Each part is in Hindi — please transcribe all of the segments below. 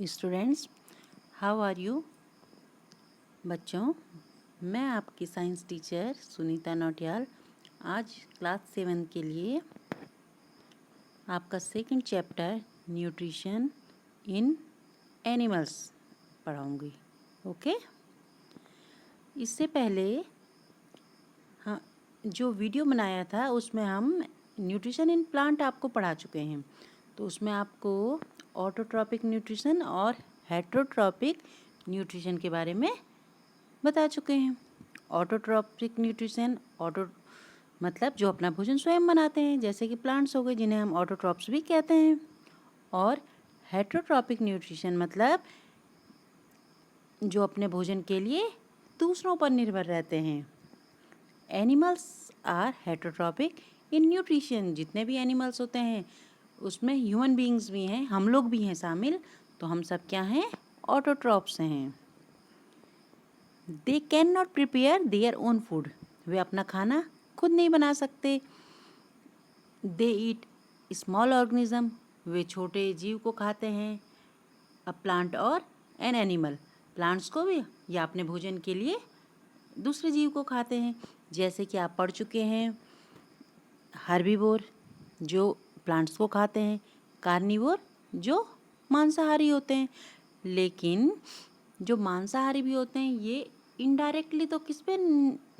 Students, how are you? बच्चों, मैं आपकी साइंस टीचर सुनीता नौटियाल आज क्लास 7 के लिए आपका second chapter nutrition in animals पढ़ाऊंगी। ओके? इससे पहले हाँ, जो वीडियो बनाया था उसमें हम न्यूट्रिशन इन प्लांट आपको पढ़ा चुके हैं। तो उसमें आपको ऑटोट्रॉपिक न्यूट्रिशन और हेटरोट्रॉपिक न्यूट्रिशन के बारे में बता चुके हैं। ऑटोट्रॉपिक न्यूट्रिशन मतलब जो अपना भोजन स्वयं बनाते हैं, जैसे कि प्लांट्स हो गए जिन्हें हम ऑटोट्रॉप्स भी कहते हैं। और हेटरोट्रॉपिक न्यूट्रिशन मतलब जो अपने भोजन के लिए दूसरों पर निर्भर रहते हैं। Animals are heterotrophic in nutrition. जितने भी एनिमल्स होते हैं उसमें ह्यूमन बीइंग्स भी हैं, हम लोग भी हैं शामिल। तो हम सब क्या हैं? ऑटोट्रॉप्स हैं। They can not prepare their own food. वे अपना खाना खुद नहीं बना सकते। दे ईट स्मॉल ऑर्गेनिज्म। वे छोटे जीव को खाते हैं। अ प्लांट और एन एनिमल। प्लांट्स को भी या अपने भोजन के लिए दूसरे जीव को खाते हैं। जैसे कि आप पढ़ चुके हैं, हर्बीवोर जो प्लांट्स को खाते हैं, कार्निवोर जो मांसाहारी होते हैं। लेकिन जो मांसाहारी भी होते हैं ये इनडायरेक्टली तो किस पे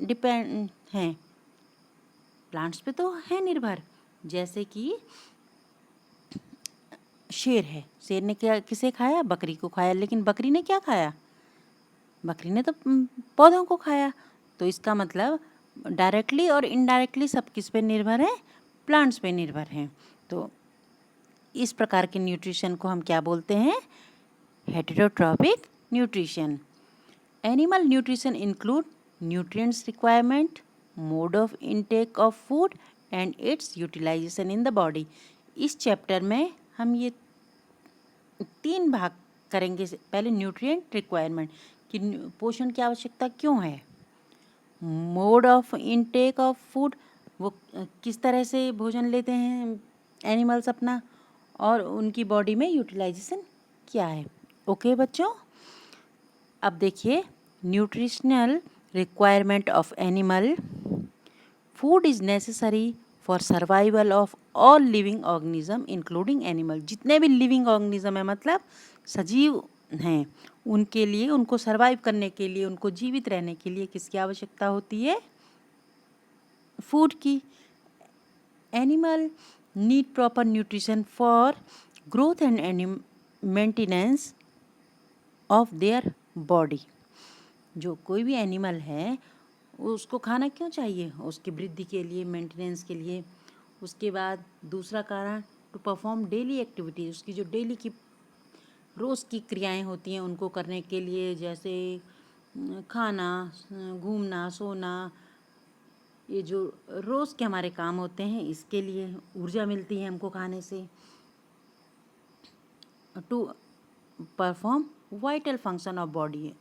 डिपेंड हैं? प्लांट्स पे तो है निर्भर। जैसे कि शेर है, शेर ने क्या किसे खाया? बकरी को खाया। लेकिन बकरी ने क्या खाया? बकरी ने तो पौधों को खाया। तो इसका मतलब डायरेक्टली और इनडायरेक्टली सब किस पे निर्भर है? प्लांट्स पे निर्भर हैं। तो इस प्रकार के न्यूट्रिशन को हम क्या बोलते हैं? Heterotrophic nutrition. Animal nutrition include nutrients requirement, mode of intake of food and its utilization in the body. इस चैप्टर में हम ये 3 भाग करेंगे। पहले न्यूट्रिएंट रिक्वायरमेंट कि पोषण की आवश्यकता क्यों है। Mode of intake of food, वो किस तरह से भोजन लेते हैं एनिमल्स अपना, और उनकी बॉडी में यूटिलाइजेशन क्या है। ओके बच्चों, अब देखिए nutritional requirement of animal. Food is necessary for survival of all living organism including animal. जितने भी लिविंग ऑर्गेनिज्म है मतलब सजीव हैं, उनके लिए, उनको सर्वाइव करने के लिए, उनको जीवित रहने के लिए किसकी आवश्यकता होती है? फूड की। Animal need proper nutrition for growth and maintenance of their body. जो कोई भी एनिमल है उसको खाना क्यों चाहिए? उसकी वृद्धि के लिए, मेंटेनेंस के लिए। उसके बाद दूसरा कारण टू परफॉर्म डेली एक्टिविटीज। उसकी जो डेली की रोज़ की क्रियाएं होती हैं उनको करने के लिए, जैसे खाना, घूमना, सोना, ये जो रोज़ के हमारे काम होते हैं इसके लिए ऊर्जा मिलती है हमको खाने से। To perform vital function of body.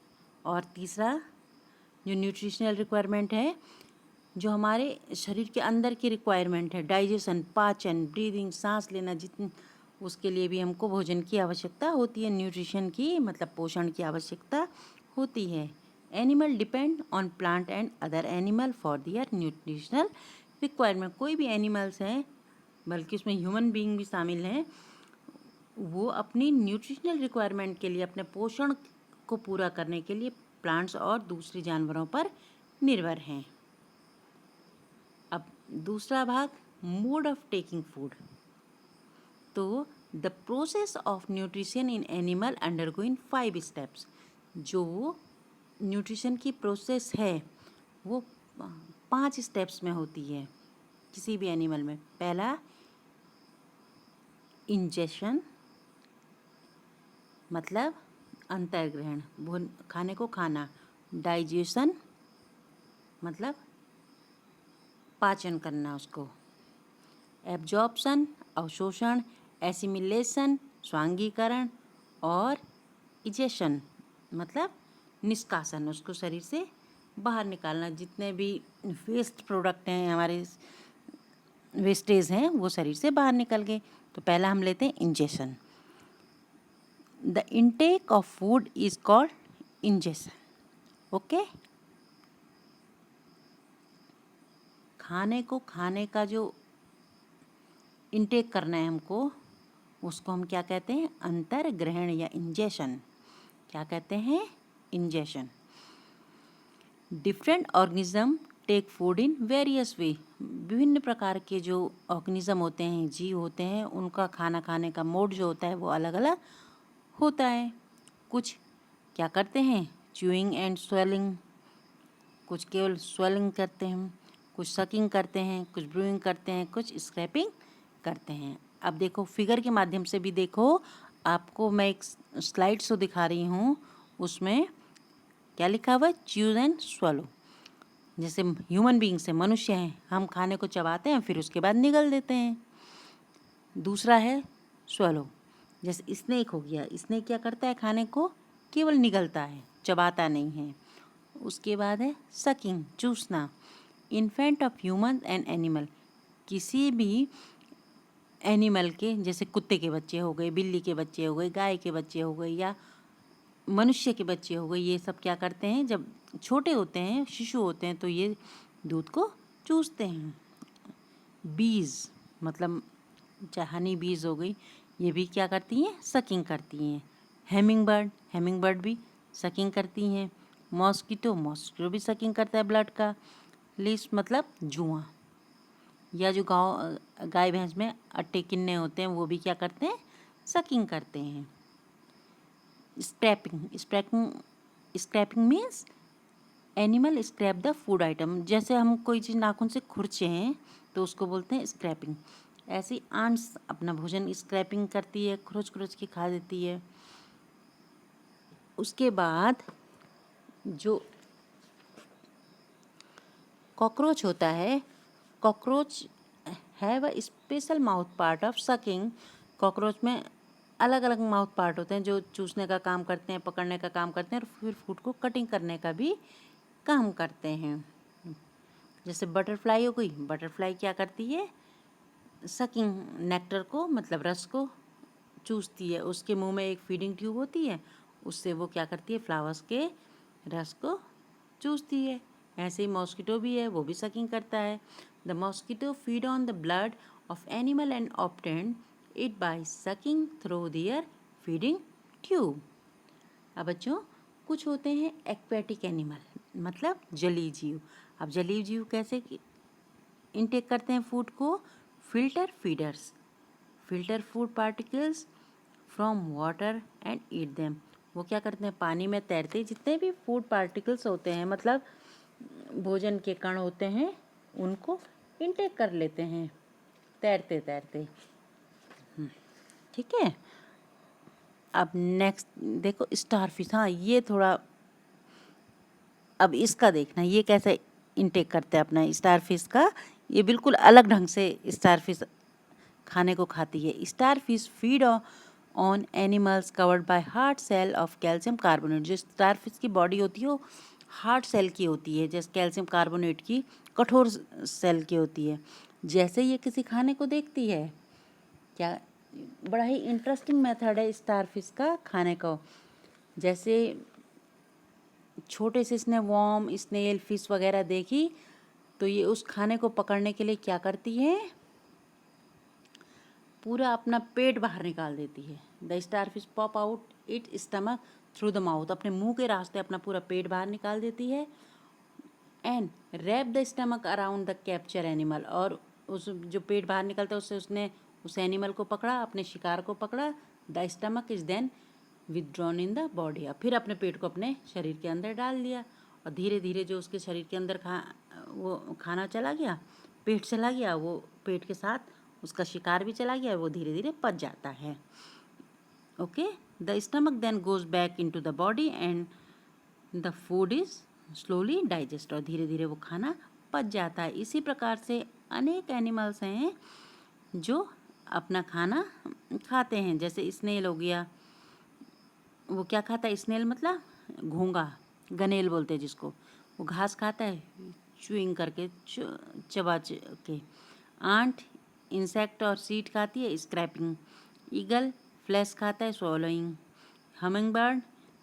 और तीसरा जो न्यूट्रिशनल रिक्वायरमेंट है, जो हमारे शरीर के अंदर की रिक्वायरमेंट है, डाइजेशन, पाचन, ब्रीदिंग, सांस लेना, जितनी उसके लिए भी हमको भोजन की आवश्यकता होती है। न्यूट्रिशन की मतलब पोषण की आवश्यकता होती है। Animal depend on plant and other animal for their nutritional requirement. कोई भी एनिमल्स हैं, बल्कि उसमें ह्यूमन बीइंग भी शामिल हैं, वो अपनी न्यूट्रिशनल रिक्वायरमेंट के लिए, अपने पोषण को पूरा करने के लिए प्लांट्स और दूसरे जानवरों पर निर्भर हैं। अब दूसरा भाग, मोड ऑफ टेकिंग फूड। तो the process of nutrition in animal undergoing 5 steps. जो न्यूट्रिशन की प्रोसेस है वो 5 स्टेप्स में होती है किसी भी एनिमल में। पहला इंजेशन मतलब अंतर्ग्रहण, खाने को खाना। डाइजेशन मतलब पाचन करना उसको। एब्जॉर्प्शन अवशोषण, एसिमिलेशन स्वांगीकरण, और इजेशन मतलब निष्कासन, उसको शरीर से बाहर निकालना। जितने भी वेस्ट प्रोडक्ट हैं हमारे, वेस्टेज हैं, वो शरीर से बाहर निकल गए। तो पहला हम लेते हैं ingestion. The intake of food is called ingestion. Okay. खाने का जो इंटेक करना है हमको, उसको हम क्या कहते हैं? अंतर्ग्रहण या इंजेशन. क्या कहते हैं? Ingestion. Different organism take food in various way. विभिन्न प्रकार के जो ऑर्गेनिज्म होते हैं, जीव होते हैं, उनका खाना खाने का मोड जो होता है वो अलग अलग होता है. कुछ क्या करते हैं? Chewing and swelling. कुछ केवल स्वेलिंग करते हैं, कुछ सकिंग करते हैं, कुछ ब्रूइंग करते हैं, कुछ स्क्रैपिंग करते हैं. अब देखो फिगर के माध्यम से भी देखो. आपको मैं एक स्लाइड शो दिखा रही हूँ. उसमें क्या लिखा हुआ है? Choose and स्वलो. जैसे ह्यूमन बीइंग से, मनुष्य हैं, हम खाने को चबाते हैं फिर उसके बाद निगल देते हैं. दूसरा है स्वलो. जैसे स्नेक हो गया, स्नेक क्या करता है? खाने को केवल निगलता है, चबाता नहीं है. उसके बाद है सकिंग, चूसना. Infant of human and animal. किसी भी एनिमल के, जैसे कुत्ते के बच्चे हो गए, बिल्ली के बच्चे हो गए, गाय के बच्चे हो गए या मनुष्य के बच्चे हो गए, ये सब क्या करते हैं? जब छोटे होते हैं, शिशु होते हैं, तो ये दूध को चूसते हैं. बीज मतलब चाहे हनी बीज हो गई, ये भी क्या करती हैं? सकिंग करती हैं. हेमिंग बर्ड भी सकिंग करती हैं. मॉस्किटो भी सकिंग करता है ब्लड का. लीस मतलब जुआ, या जो गाय भैंस में अट्टे किन्ने होते हैं वो भी क्या करते हैं? सकिंग करते हैं. Scraping means animal scrap the food item. जैसे हम कोई चीज़ नाखून से खुरचे हैं तो उसको बोलते हैं स्क्रैपिंग. ऐसे आंट्स अपना भोजन स्क्रैपिंग करती है, खुरच के खा देती है. उसके बाद जो कॉकरोच होता है, cockroach have a special mouth part of sucking. Cockroach में अलग अलग माउथ पार्ट होते हैं जो चूसने का काम करते हैं, पकड़ने का काम करते हैं और फिर फूड को कटिंग करने का भी काम करते हैं. जैसे बटरफ्लाई हो गई, बटरफ्लाई क्या करती है? सकिंग, नेक्टर को मतलब रस को चूसती है. उसके मुंह में एक फीडिंग ट्यूब होती है, उससे वो क्या करती है? फ्लावर्स के रस को चूसती है. ऐसे ही मॉस्किटो भी है, वो भी सकिंग करता है. The mosquito feed on the blood of animal and obtain it by sucking through their feeding tube. अब बच्चों कुछ होते हैं एक्वेटिक एनिमल, मतलब जलीय जीव. अब जलीय जीव कैसे इनटेक करते हैं फूड को? Filter food particles from water and eat them. वो क्या करते हैं? पानी में तैरते जितने भी फूड पार्टिकल्स होते हैं, मतलब भोजन के कण होते हैं, उनको इनटेक कर लेते हैं तैरते तैरते. ठीक है. अब नेक्स्ट देखो स्टारफिश. हाँ, ये थोड़ा अब इसका देखना, ये कैसे इनटेक करते हैं अपना स्टारफिश का. ये बिल्कुल अलग ढंग से स्टारफिश खाने को खाती है. Starfish feed on animals covered by hard shell of calcium carbonate. जो स्टारफिश की बॉडी होती है वो हार्ड सेल की होती है, जैसे कैल्शियम कार्बोनेट की कठोर सेल की होती है. जैसे ये किसी खाने को देखती है, क्या बड़ा ही इंटरेस्टिंग मेथड है स्टारफिश का खाने का. जैसे छोटे से इसने वॉर्म, स्नेल, फिश वगैरह देखी तो ये उस खाने को पकड़ने के लिए क्या करती है? पूरा अपना पेट बाहर निकाल देती है. The starfish pop out it stomach through the mouth. अपने मुंह के रास्ते अपना पूरा पेट बाहर निकाल देती है. And wrap the stomach around the capture animal. और उस जो पेट बाहर निकलता है उससे उसने उस एनिमल को पकड़ा, अपने शिकार को पकड़ा. The stomach is then withdrawn in the body. फिर अपने पेट को अपने शरीर के अंदर डाल दिया और धीरे धीरे जो उसके शरीर के अंदर वो खाना चला गया, पेट चला गया, वो पेट के साथ उसका शिकार भी चला गया, वो धीरे धीरे पच जाता है. Okay. The stomach then goes back into the body and the food is slowly digest. और धीरे धीरे वो खाना पच जाता है. इसी प्रकार से अनेक एनिमल्स हैं जो अपना खाना खाते हैं. जैसे स्नेल हो गया, वो क्या खाता है? स्नेल मतलब घोंगा, गनेल बोलते हैं जिसको. वो घास खाता है च्यूइंग करके, चबा के. आंट इंसेक्ट और सीड खाती है, स्क्रैपिंग. ईगल फ्लैश खाता है, स्वॉलोइंग. हमिंग बर्ड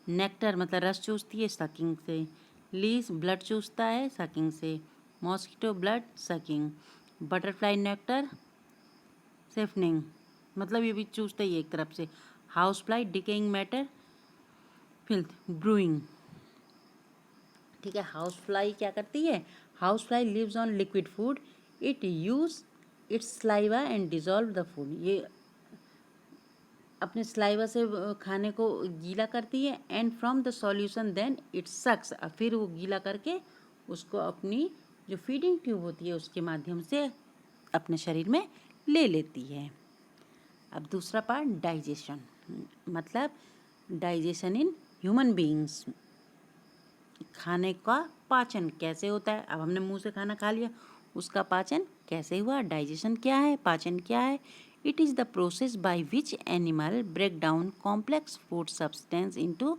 नेक्टर मतलब रस चूसती है सकिंग से, लीस ब्लड चूसता है सकिंग से, mosquito blood sucking, butterfly nectar siphoning मतलब ये भी चूसता ही है एक तरफ से, house fly decaying matter filth brewing. ठीक है, हाउस फ्लाई क्या करती है, house fly lives on liquid food, it use its saliva and dissolve the food. ये अपने स्लाइवा से खाने को गीला करती है, and from the solution then it sucks, फिर वो गीला करके उसको अपनी जो फीडिंग ट्यूब होती है उसके माध्यम से अपने शरीर में ले लेती है। अब दूसरा पार्ट डाइजेशन, मतलब डाइजेशन इन ह्यूमन बीइंग्स, खाने का पाचन कैसे होता है। अब हमने मुंह से खाना खा लिया, उसका पाचन कैसे हुआ, डाइजेशन क्या है, पाचन क्या है। It is the process by which animal break down complex food substance into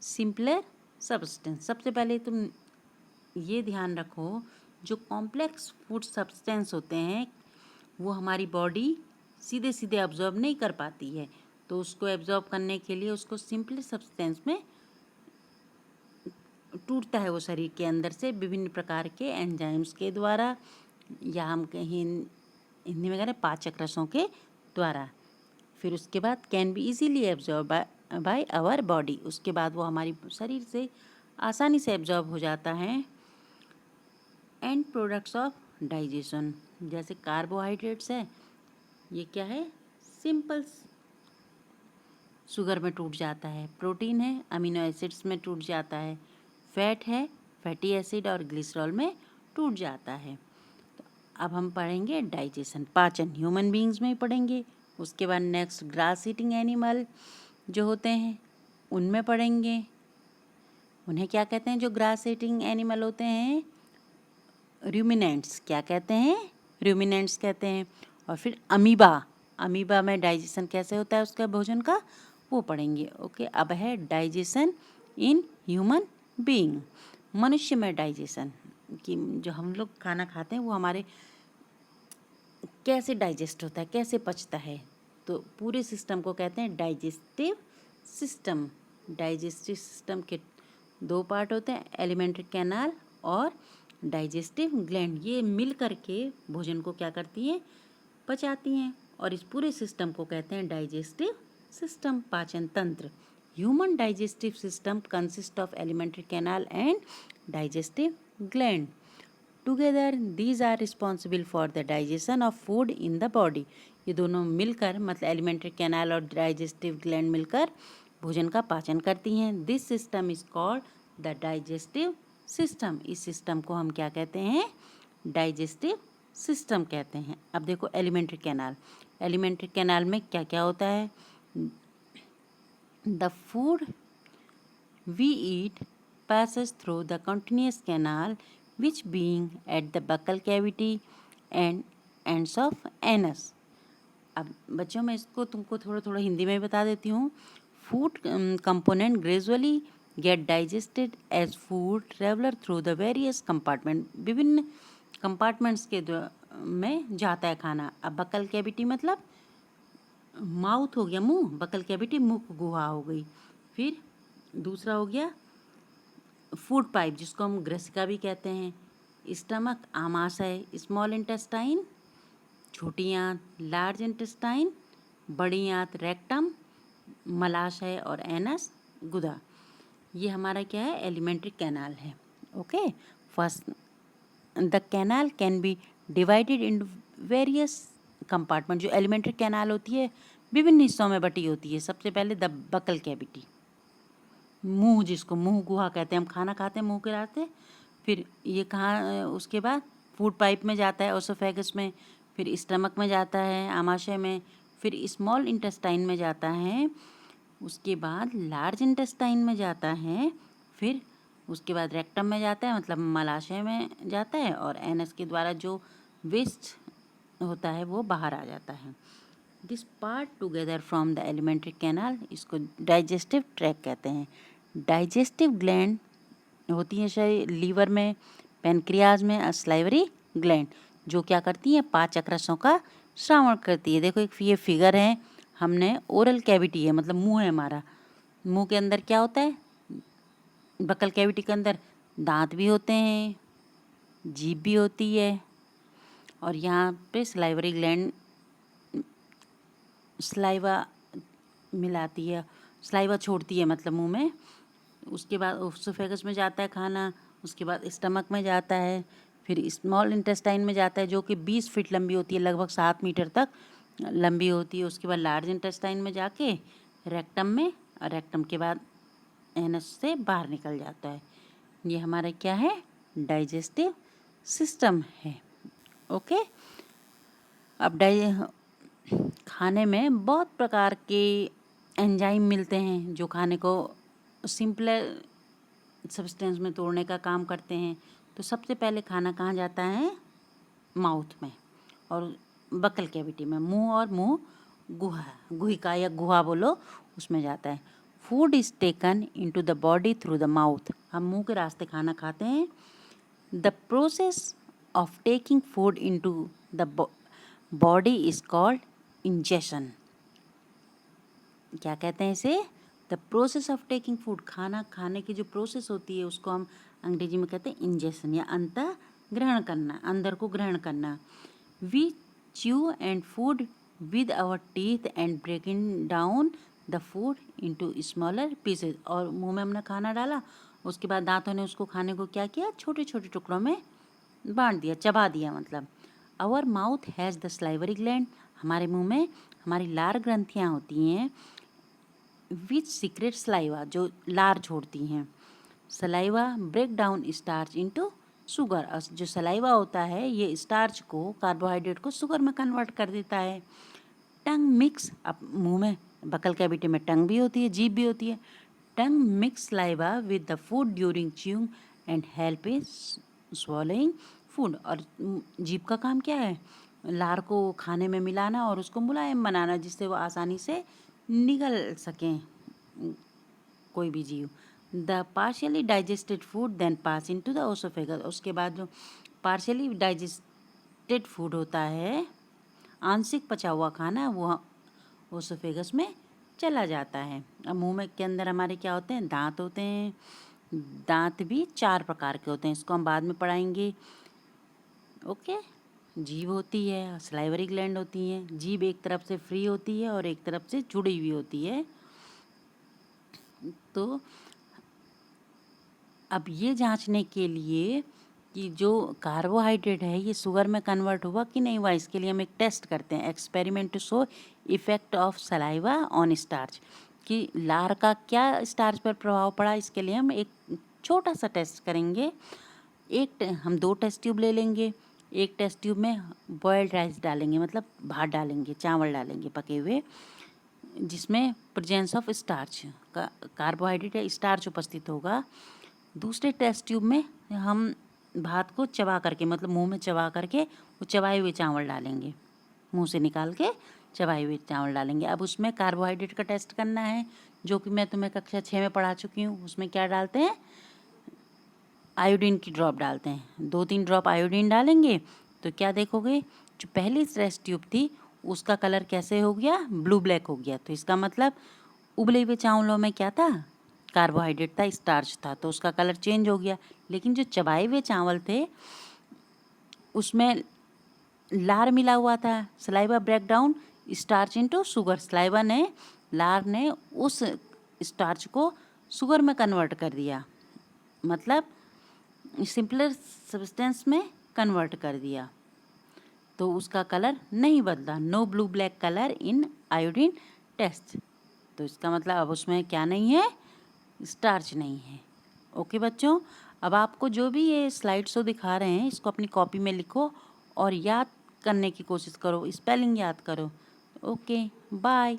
simpler substance. सबसे पहले तुम ये ध्यान रखो, जो कॉम्प्लेक्स फूड सब्सटेंस होते हैं वो हमारी बॉडी सीधे सीधे एब्जॉर्ब नहीं कर पाती है, तो उसको एब्जॉर्ब करने के लिए उसको सिंपल सब्सटेंस में टूटता है वो शरीर के अंदर से विभिन्न प्रकार के एंजाइम्स के द्वारा, या हम कहीं हिंदी में कह रहे पाचक रसों के द्वारा। फिर उसके बाद can be easily absorb by our body, उसके बाद वो हमारी शरीर से आसानी से एब्जॉर्ब हो जाता है। एंड प्रोडक्ट्स ऑफ डाइजेशन, जैसे कार्बोहाइड्रेट्स है, ये क्या है, सिंपल शुगर में टूट जाता है, प्रोटीन है अमीनो एसिड्स में टूट जाता है, फैट है फैटी एसिड और ग्लिसरॉल में टूट जाता है। तो अब हम पढ़ेंगे डाइजेशन, पाचन ह्यूमन बीइंग्स में ही पढ़ेंगे। उसके बाद नेक्स्ट ग्रास ईटिंग एनिमल जो होते हैं उनमें पढ़ेंगे, उन्हें क्या कहते हैं जो ग्रास ईटिंग एनिमल होते हैं, रूमिनेंट्स। क्या कहते हैं, रूमिनेंट्स कहते हैं। और फिर अमीबा, अमीबा में डाइजेशन कैसे होता है उसका भोजन का, वो पढ़ेंगे। ओके, अब है डाइजेशन इन ह्यूमन बीइंग, मनुष्य में डाइजेशन कि जो हम लोग खाना खाते हैं वो हमारे कैसे डाइजेस्ट होता है, कैसे पचता है। तो पूरे सिस्टम को कहते हैं डाइजेस्टिव सिस्टम। डाइजेस्टिव सिस्टम के दो पार्ट होते हैं, एलिमेंट्री कैनाल और डाइजेस्टिव ग्लैंड। ये मिल करके भोजन को क्या करती हैं, पचाती हैं, और इस पूरे सिस्टम को कहते हैं डाइजेस्टिव सिस्टम, पाचन तंत्र। Human digestive system consist of alimentary canal and digestive gland. Together these are responsible for the digestion of food in the body. ये दोनों मिलकर, मतलब एलिमेंट्री कैनाल और डाइजेस्टिव ग्लैंड मिलकर भोजन का पाचन करती हैं। This system is called the digestive system. इस सिस्टम को हम क्या कहते हैं, डाइजेस्टिव सिस्टम कहते हैं। अब देखो एलिमेंट्री कैनाल, एलिमेंट्री कैनाल में क्या क्या होता है, the food we eat passes through the continuous canal which being at the buccal cavity and ends of anus। अब बच्चों मैं इसको तुमको थोड़ा थोड़ा हिंदी में बता देती हूँ। Food component gradually get digested as food traveller through the various compartment. विभिन्न कंपार्टमेंट्स के में जाता है खाना। अब बकल कैविटी मतलब माउथ हो गया मुंह, बकल कैविटी मुख गुहा हो गई। फिर दूसरा हो गया फूड पाइप जिसको हम ग्रसिका भी कहते हैं, स्टमक आमाशय, स्मॉल इंटेस्टाइन छोटी आंत, लार्ज इंटेस्टाइन बड़ी आंत रेक्टम, मलाशय और एनस गुदा। ये हमारा क्या है, एलिमेंट्री कैनाल है। Okay, first the canal can be divided in various compartment. जो एलिमेंट्री कैनाल होती है विभिन्न हिस्सों में बटी होती है। सबसे पहले द बकल कैविटी, मुंह जिसको मुंह गुहा कहते हैं, हम खाना खाते हैं मुंह के रास्ते। फिर ये कहाँ, उसके बाद फूड पाइप में जाता है ओसोफेगस में, फिर स्टमक में जाता है आमाशय में, फिर स्मॉल इंटेस्टाइन में जाता है, उसके बाद लार्ज इंटेस्टाइन में जाता है, फिर उसके बाद रेक्टम में जाता है मतलब मलाशय में जाता है, और एनस के द्वारा जो वेस्ट होता है वो बाहर आ जाता है। This part together from the alimentary canal, इसको डाइजेस्टिव ट्रैक कहते हैं। डाइजेस्टिव ग्लैंड होती है शरीर लीवर में, पेनक्रियाज में, और स्लाइवरी ग्लैंड जो क्या करती हैं, पाचक रसों का श्रावण करती है। देखो एक ये फिगर है, हमने ओरल कैविटी है मतलब मुंह है हमारा, मुंह के अंदर क्या होता है? बकल कैविटी के अंदर दांत भी होते हैं, जीभ भी होती है, और यहाँ पे सलाइवरी ग्लैंड सलाइवा मिलाती है, सलाइवा छोड़ती है मतलब मुंह में। उसके बाद ओसोफेगस में जाता है खाना, उसके बाद स्टमक में जाता है, फिर स्मॉल इंटेस्टाइन में जाता है जो कि 20 फीट लंबी होती है, लगभग 7 मीटर तक लंबी होती है। उसके बाद लार्ज इंटेस्टाइन में जाके रेक्टम में, और रेक्टम के बाद एनस से बाहर निकल जाता है। ये हमारा क्या है? डाइजेस्टिव सिस्टम है। ओके। अब खाने में बहुत प्रकार के एंजाइम मिलते हैं जो खाने को सिंपलर सब्सटेंस में तोड़ने का काम करते हैं। तो सबसे पहले खाना कहाँ जाता है? माउथ में और बकल कैविटी में, मुंह और मुंह गुहिका या गुहा बोलो, उसमें जाता है। Food is taken into the body through the mouth. हम मुंह के रास्ते खाना खाते हैं। The process of taking food into the body is called ingestion. क्या कहते हैं इसे? The process of taking food. खाना खाने की जो प्रोसेस होती है उसको हम अंग्रेजी में कहते हैं इंजेशन, या अंतः ग्रहण करना, अंदर को ग्रहण करना। We chew and food with our teeth and breaking down the food into smaller pieces. और मुंह में हमने खाना डाला, उसके बाद दांतों ने उसको खाने को क्या किया? छोटे छोटे टुकड़ों में बांट दिया, चबा दिया मतलब। Our mouth has the salivary gland. हमारे मुंह में हमारी लार ग्रंथियाँ होती हैं, विच सीक्रेट सलाइवा, जो लार छोड़ती हैं। Saliva break down starch into sugar. जो सलाइवा होता है ये स्टार्च को, कार्बोहाइड्रेट को शुगर में कन्वर्ट कर देता है। टंग मिक्स, अब मुंह में बकल कैविटी में टंग भी होती है, जीभ भी होती है। Tongue mix saliva with the food during chewing and help in swallowing food. और जीभ का काम क्या है? लार को खाने में मिलाना और उसको मुलायम बनाना, जिससे वो आसानी से निगल सकें कोई भी जीव। The partially digested food then pass into the oesophagus. उसके बाद जो पार्शियली डाइजेस्टेड फूड होता है, आंशिक पचा हुआ खाना, वो ओसोफेगस में चला जाता है। अब मुंह में के अंदर हमारे क्या होते हैं? दांत होते हैं। दांत भी 4 प्रकार के होते हैं, इसको हम बाद में पढ़ाएंगे। ओके। जीभ होती है, सलाइवरी ग्लैंड होती हैं। जीभ एक तरफ से फ्री होती है और एक तरफ से जुड़ी हुई होती है। तो अब ये जांचने के लिए कि जो कार्बोहाइड्रेट है ये शुगर में कन्वर्ट हुआ कि नहीं हुआ, इसके लिए हम एक टेस्ट करते हैं, experiment to show effect of saliva on starch, कि लार का क्या स्टार्च पर प्रभाव पड़ा। इसके लिए हम एक छोटा सा टेस्ट करेंगे। हम 2 टेस्ट ट्यूब ले लेंगे। एक टेस्ट ट्यूब में बॉयल्ड राइस डालेंगे, मतलब भात डालेंगे, चावल डालेंगे पके हुए, जिसमें प्रेजेंस ऑफ स्टार्च का, कार्बोहाइड्रेट या स्टार्च उपस्थित होगा। दूसरे टेस्ट ट्यूब में हम भात को चबा करके, मतलब मुंह में चबा करके वो चबाए हुए चावल डालेंगे, मुंह से निकाल के चबाए हुए चावल डालेंगे। अब उसमें कार्बोहाइड्रेट का टेस्ट करना है, जो कि मैं तुम्हें कक्षा 6 में पढ़ा चुकी हूँ। उसमें क्या डालते हैं? आयोडीन की ड्रॉप डालते हैं। 2-3 ड्रॉप आयोडीन डालेंगे तो क्या देखोगे? जो पहली टेस्ट ट्यूब थी उसका कलर कैसे हो गया? ब्लू ब्लैक हो गया। तो इसका मतलब उबले हुए चावलों में क्या था? कार्बोहाइड्रेट था, स्टार्च था, तो उसका कलर चेंज हो गया। लेकिन जो चबाए हुए चावल थे उसमें लार मिला हुआ था। Saliva break down starch into sugar. Saliva ने, लार ने उस स्टार्च को शुगर में कन्वर्ट कर दिया, मतलब सिंपलर सब्सटेंस में कन्वर्ट कर दिया। तो उसका कलर नहीं बदला। No blue black colour in iodine test. तो इसका मतलब अब उसमें क्या नहीं है? स्टार्च नहीं है। ओके बच्चों, अब आपको जो भी ये स्लाइड शो दिखा रहे हैं इसको अपनी कॉपी में लिखो और याद करने की कोशिश करो, स्पेलिंग याद करो। Okay, bye.